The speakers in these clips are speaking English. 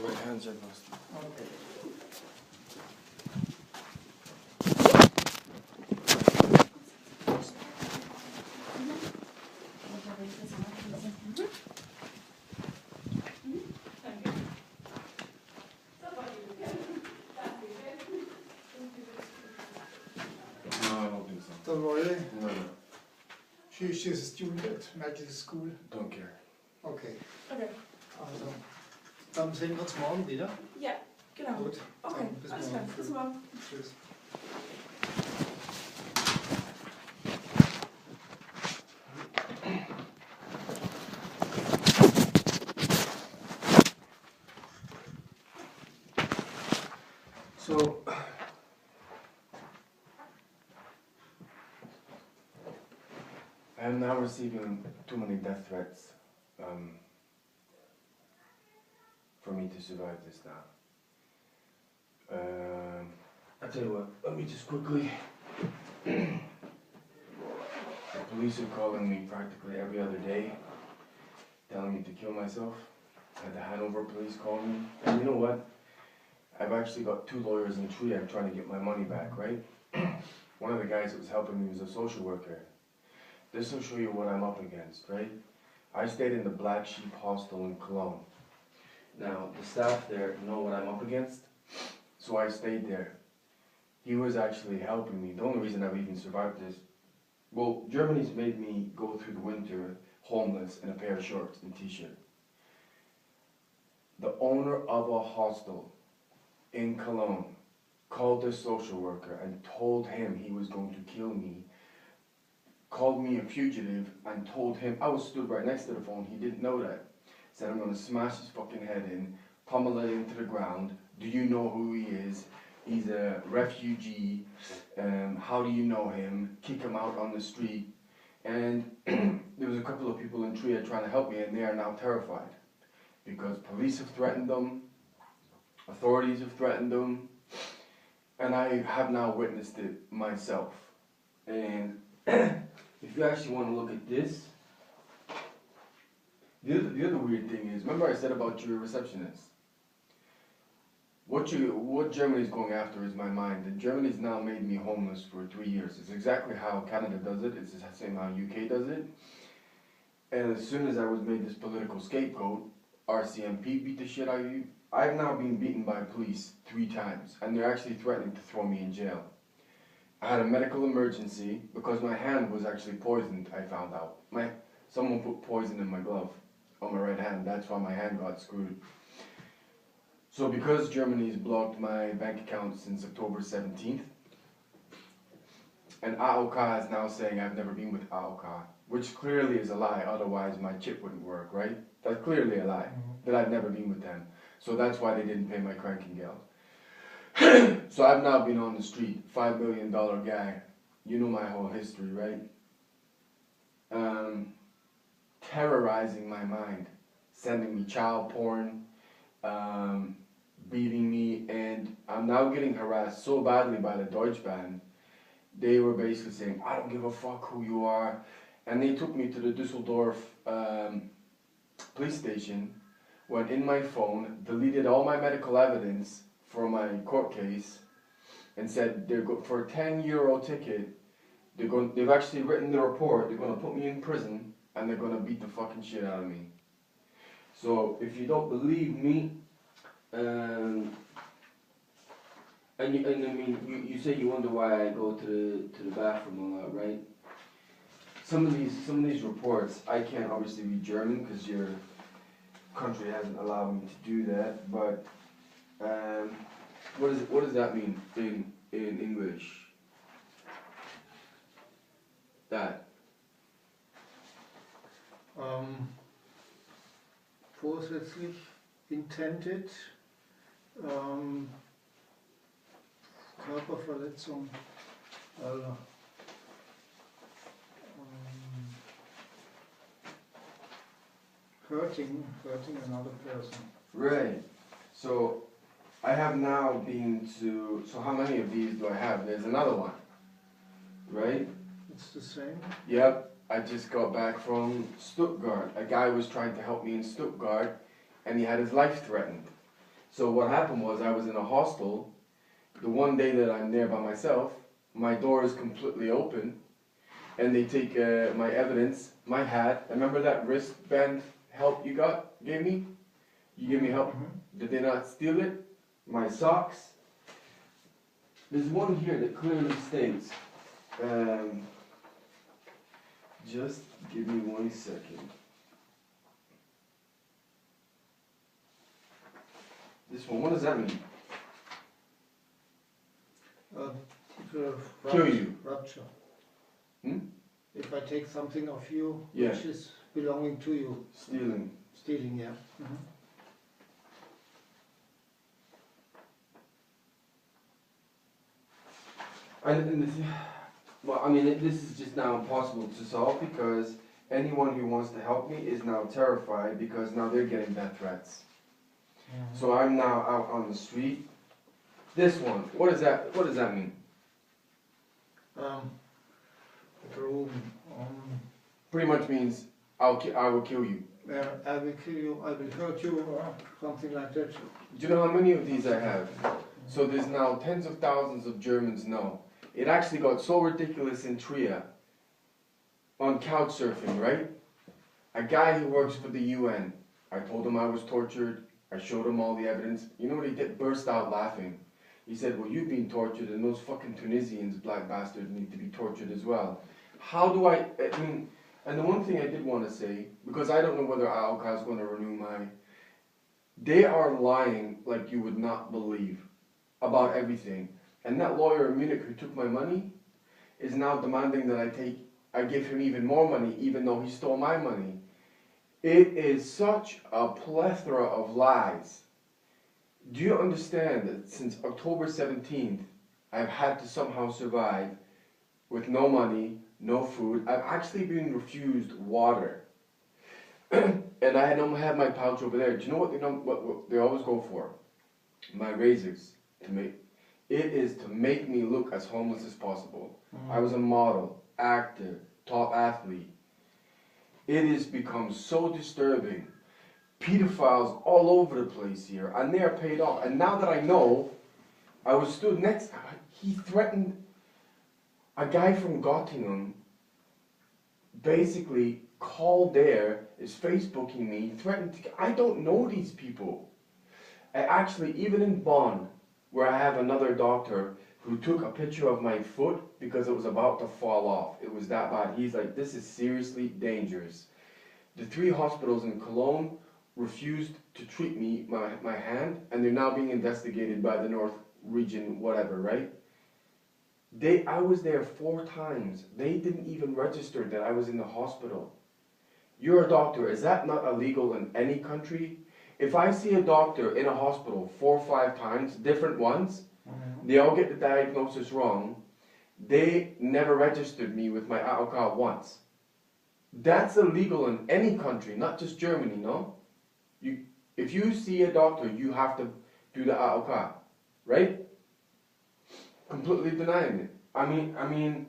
my hands are busted. Okay. No, I don't think so. Don't worry. No. She's a student at medical school. Don't care. Okay. Okay. Also, dann sehen wir uns morgen wieder. Ja, genau. Gut. Okay, Dann bis alles klar. morgen. Bis morgen. Tschüss. So, I am now receiving too many death threats for me to survive this now. I tell you what, let me just quickly. The police are calling me practically every other day, telling me to kill myself. I had the Hanover police call me, and you know what? I've actually got 2 lawyers in Trier trying to get my money back, right? One of the guys that was helping me was a social worker. This will show you what I'm up against, right? I stayed in the Black Sheep Hostel in Cologne. Now, the staff there know what I'm up against, so I stayed there. He was actually helping me. The only reason I've even survived this, well, Germany's made me go through the winter homeless in a pair of shorts and t-shirt. The owner of a hostel in Cologne called this social worker and told him he was going to kill me, called me a fugitive and told him, I was stood right next to the phone, he didn't know that, said I'm going to smash his fucking head in, pummel it into the ground, do you know who he is, he's a refugee, how do you know him, kick him out on the street, and there was a couple of people in Trier trying to help me and they are now terrified because police have threatened them, authorities have threatened them, and I have now witnessed it myself. And if you actually want to look at this, the other weird thing is, remember I said about your receptionist? What Germany's going after is my mind, and Germany's now made me homeless for 3 years. It's exactly how Canada does it, it's the same how UK does it. And as soon as I was made this political scapegoat, RCMP beat the shit out of you. I've now been beaten by police 3 times, and they're actually threatening to throw me in jail. I had a medical emergency because my hand was actually poisoned, I found out. Someone put poison in my glove on my right hand, that's why my hand got screwed. So because Germany's blocked my bank account since October 17th, and AOK is now saying I've never been with AOK, which clearly is a lie, otherwise my chip wouldn't work, right? That's clearly a lie, that I've never been with them. So that's why they didn't pay my Krankengeld. So I've now been on the street, $5 million guy. You know my whole history, right? Terrorizing my mind, sending me child porn, beating me, and I'm now getting harassed so badly by the Deutsche Bahn. They were basically saying, I don't give a fuck who you are. And they took me to the Düsseldorf police station, went in my phone, deleted all my medical evidence for my court case, and said for a €10 ticket, they've actually written the report, they're going to put me in prison, and they're going to beat the fucking shit out of me. So if you don't believe me, and I mean, you say you wonder why I go to the bathroom a lot, right? Some of these reports, I can't obviously read German because your country hasn't allowed me to do that. But what does that mean in English? That. Vorsätzlich, intended, Körperverletzung, hurting another person. Right. So I have now been to. So how many of these do I have? There's another one. Right. It's the same. Yep. I just got back from Stuttgart. A guy was trying to help me in Stuttgart, and he had his life threatened. So what happened was I was in a hostel. The one day that I'm there by myself, my door is completely open, and they take my evidence, my hat. Remember that wristband help you gave me? You gave me help. Did they not steal it? My socks. There's one here that clearly states. Just give me 1 second. This one, what does that mean? Kill you. Rupture. Hmm? If I take something of you, Yeah. which is belonging to you. Stealing. Stealing, yeah. Well, I mean, this is just now impossible to solve because anyone who wants to help me is now terrified because now they're getting death threats. So I'm now out on the street. This one, what does that mean? The room. Pretty much means I will kill you. I will kill you, I will hurt you, or something like that. Do you know how many of these I have? So there's now tens of thousands of Germans know. It actually got so ridiculous in Trier, on couch surfing, right? A guy who works for the UN, I told him I was tortured, I showed him all the evidence. You know what he did? Burst out laughing. He said, well, you've been tortured and those fucking Tunisians, black bastards, need to be tortured as well. How do I mean, and the one thing I did want to say, because I don't know whether AOK is going to renew my, they are lying like you would not believe about everything. And that lawyer in Munich who took my money is now demanding that I give him even more money, even though he stole my money. It is such a plethora of lies. Do you understand that since October 17th, I've had to somehow survive with no money, no food. I've actually been refused water. And I don't have my pouch over there. Do you know what they always go for? My razors. It is to make me look as homeless as possible. I was a model, actor, top athlete. It has become so disturbing. Pedophiles all over the place here, and they are paid off. And now that I know, I was stood next, he threatened a guy from Göttingen, basically called there, is Facebooking me, threatened to, I don't know these people. I actually, even in Bonn, where I have another doctor who took a picture of my foot because it was about to fall off. It was that bad. He's like, this is seriously dangerous. The 3 hospitals in Cologne refused to treat me, my hand, and they're now being investigated by the North Region, whatever, right? I was there 4 times. They didn't even register that I was in the hospital. You're a doctor. Is that not illegal in any country? If I see a doctor in a hospital 4 or 5 times, different ones, they all get the diagnosis wrong, they never registered me with my AOK once. That's illegal in any country, not just Germany, no? If you see a doctor, you have to do the AOK, right? Completely denying it. I mean,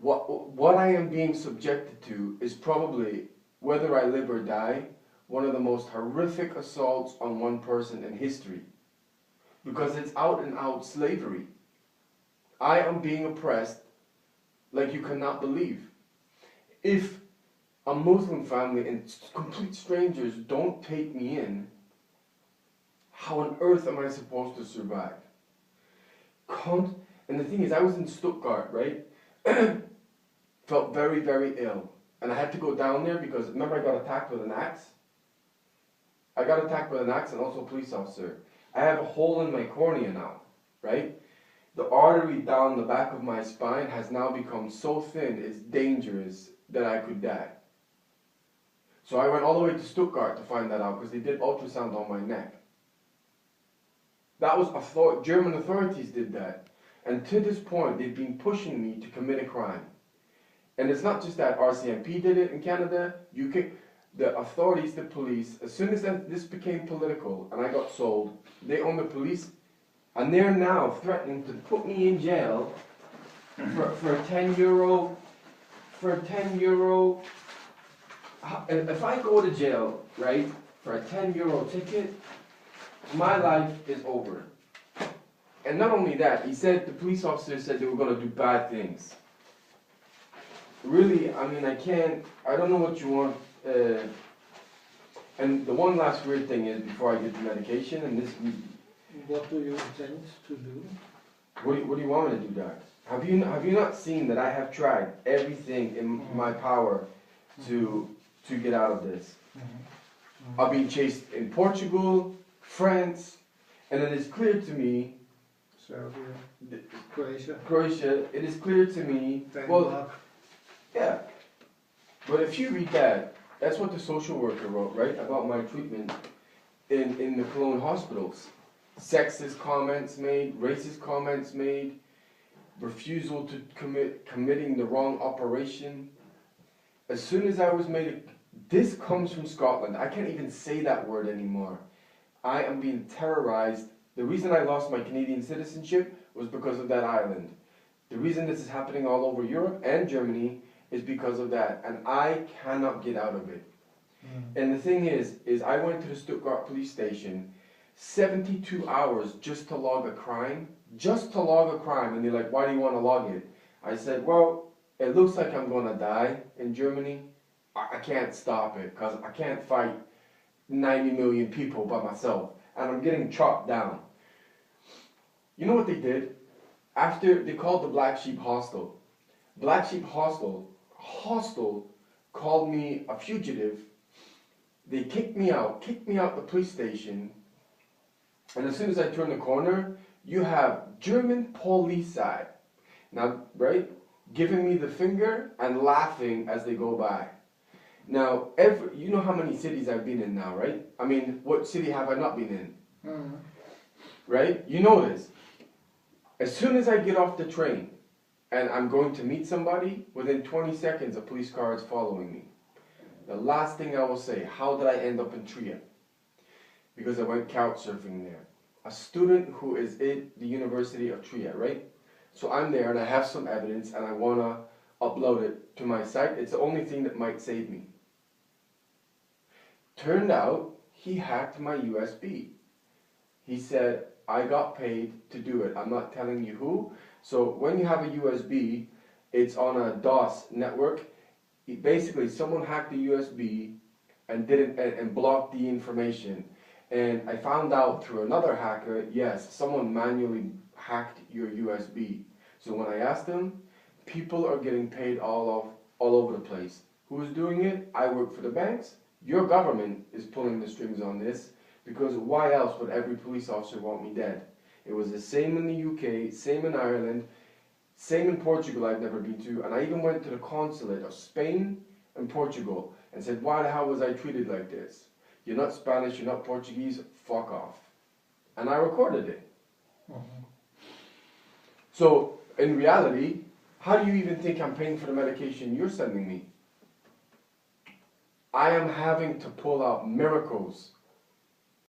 what I am being subjected to is probably, whether I live or die, one of the most horrific assaults on one person in history. Because it's out and out slavery. I am being oppressed like you cannot believe. If a Muslim family and complete strangers don't take me in, how on earth am I supposed to survive? And the thing is, I was in Stuttgart, right? Felt very, very ill. And I had to go down there because, remember I got attacked with an axe? I got attacked with an axe and also a police officer. I have a hole in my cornea now, right? The artery down the back of my spine has now become so thin, it's dangerous that I could die. So I went all the way to Stuttgart to find that out because they did ultrasound on my neck. That was German authorities did that. And to this point, they've been pushing me to commit a crime. And it's not just that RCMP did it in Canada, UK, the authorities, the police, as soon as this became political and I got sold, they own the police, and they're now threatening to put me in jail for €10 for a 10 euro, if I go to jail, right, for a 10 euro ticket, my life is over. And not only that, he said, the police officer said they were going to do bad things. Really, I mean, I don't know what you want. And the one last weird thing is, before I get the medication, and this... What do you intend to do? What do you want me to do, Doc? Have you not seen that I have tried everything in my power to get out of this? I've been chased in Portugal, France, and it is clear to me... Serbia, Croatia. Croatia, it is clear to me... Denmark. Well, yeah. But if you read that, that's what the social worker wrote, right? About my treatment in the Cologne hospitals. Sexist comments made, racist comments made, refusal to committing the wrong operation. As soon as I was made, this comes from Scotland. I can't even say that word anymore. I am being terrorized. The reason I lost my Canadian citizenship was because of that island. The reason this is happening all over Europe and Germany is because of that, and I cannot get out of it. And the thing is I went to the Stuttgart police station 72 hours just to log a crime, and they're like, why do you want to log it? I said, well, it looks like I'm going to die in Germany. I can't stop it, because I can't fight 90 million people by myself, and I'm getting chopped down. You know what they did? After, they called the Black Sheep Hostel. Black Sheep Hostel called me a fugitive. They kicked me out the police station. And as soon as I turn the corner, you have German police side. Now, right? Giving me the finger and laughing as they go by. Now, you know how many cities I've been in now, right? I mean, what city have I not been in? Right? You know this. As soon as I get off the train and I'm going to meet somebody, within 20 seconds a police car is following me. The last thing I will say, how did I end up in Trier? Because I went couch surfing there. A student who is at the University of Trier, right? So I'm there and I have some evidence and I want to upload it to my site. It's the only thing that might save me. Turned out, he hacked my USB. He said, I got paid to do it. I'm not telling you who. So when you have a USB, it's on a DOS network. Basically, someone hacked the USB and blocked the information. And I found out through another hacker, yes, someone manually hacked your USB. So when I asked them, people are getting paid all over the place. Who's doing it? I work for the banks. Your government is pulling the strings on this, because why else would every police officer want me dead? It was the same in the UK, same in Ireland, same in Portugal I've never been to, and I even went to the consulate of Spain and Portugal and said, why the hell was I treated like this? You're not Spanish, you're not Portuguese, fuck off. And I recorded it. So, in reality, how do you even think I'm paying for the medication you're sending me? I am having to pull out miracles